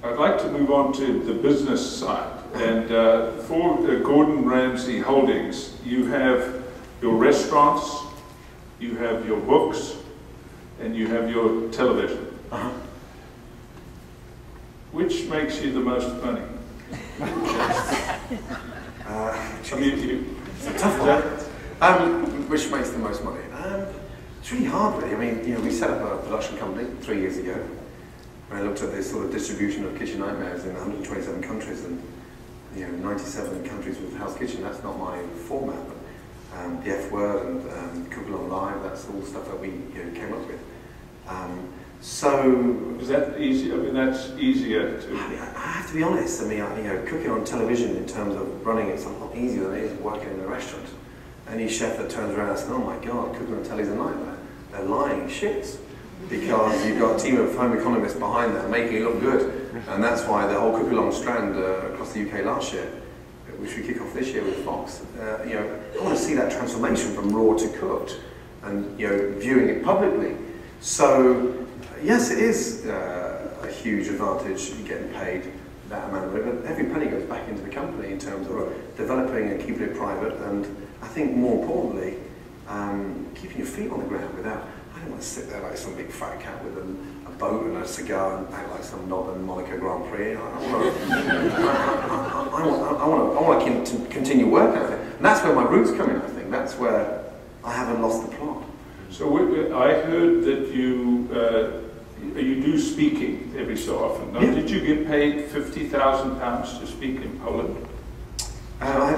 I'd like to move on to the business side. And for Gordon Ramsay Holdings, you have your restaurants, you have your books, and you have your television. Which makes you the most money? It's a tough one. Which makes the most money? It's really hard, really. I mean, you know, we set up a production company 3 years ago. And I looked at this sort of distribution of kitchen nightmares in 127 countries, and 97 countries with Hell's Kitchen. That's not my format, but the F Word and Cookbook Live. That's all stuff that we came up with. So is that easy? I mean, that's easier to. I have to be honest. I mean, cooking on television in terms of running it's a lot easier than it is working in a restaurant. Any chef that turns around and says, "Oh my God, cooking on telly is a nightmare," they're lying shits, because you've got a team of home economists behind there making it look good, and that's why the whole cook-along strand across the UK last year, which we kick off this year with Fox. I want to see that transformation from raw to cooked, and viewing it publicly. So. Yes, it is a huge advantage in getting paid that amount of it, but every penny goes back into the company in terms of developing and keeping it private, and I think more importantly, keeping your feet on the ground without, I don't want to sit there like some big fat cat with a boat and a cigar and act like some knob in Monaco Grand Prix. I want to continue working at it, and that's where my roots come in, I think. That's where I haven't lost the plot. So I heard that you do speaking every so often. Now, did you get paid £50,000 to speak in Poland? I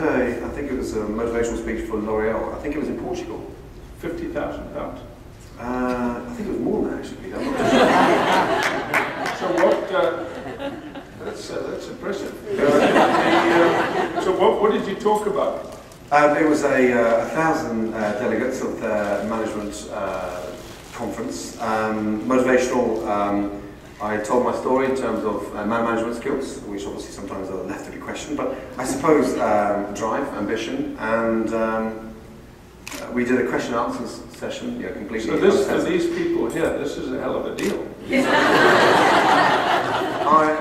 think it was a motivational speech for L'Oreal. I think it was in Portugal. £50,000? I think it was more than that, actually, Peter. So what, that's impressive. So what did you talk about? There was 1,000 delegates of the management conference. Motivational, I told my story in terms of man management skills, which obviously sometimes are left to be questioned, but I suppose drive, ambition, and we did a question and answers session, completely. So this, for these people here, this is a hell of a deal.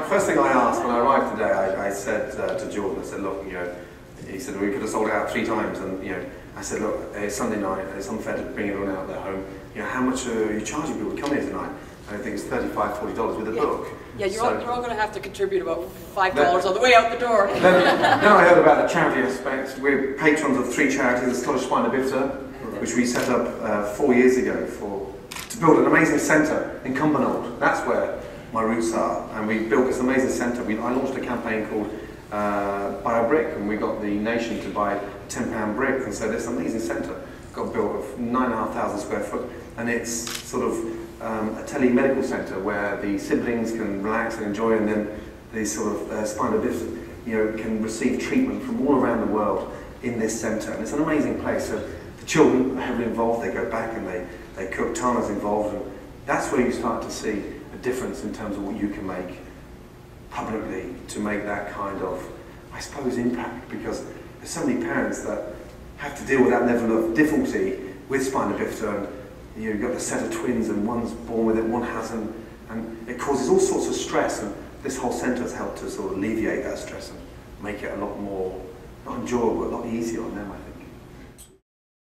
First thing I asked when I arrived today, I said to Jordan, I said, look, he said, we could have sold it out 3 times, and I said, look, it's Sunday night, it's unfair to bring everyone out of their home. How much are you charging people to come here tonight? And I think it's $35, $40 with a book. Yeah, you're all going to have to contribute about $5 on the way out the door. Then I heard about the charity aspect. We're patrons of 3 charities, the Scottish Spina Bifida, which we set up 4 years ago to build an amazing centre in Cumbernauld. That's where my roots are, and we built this amazing centre. I launched a campaign called Buy a Brick, and we got the nation to buy a £10 brick, and so this amazing centre got built of 9,500 square foot, and it's sort of a tele-medical centre where the siblings can relax and enjoy, and then the sort of spina bifida, can receive treatment from all around the world in this centre, and it's an amazing place. So the children are heavily involved, they go back and they cook, Tana's involved, and that's where you start to see a difference in terms of what you can make publicly to make that kind of, I suppose, impact, because there's so many parents that have to deal with that level of difficulty with spina bifida, and you've got a set of twins and one's born with it, one hasn't, and it causes all sorts of stress, and this whole centre has helped to sort of alleviate that stress and make it a lot more, not enjoyable, but a lot easier on them, I think.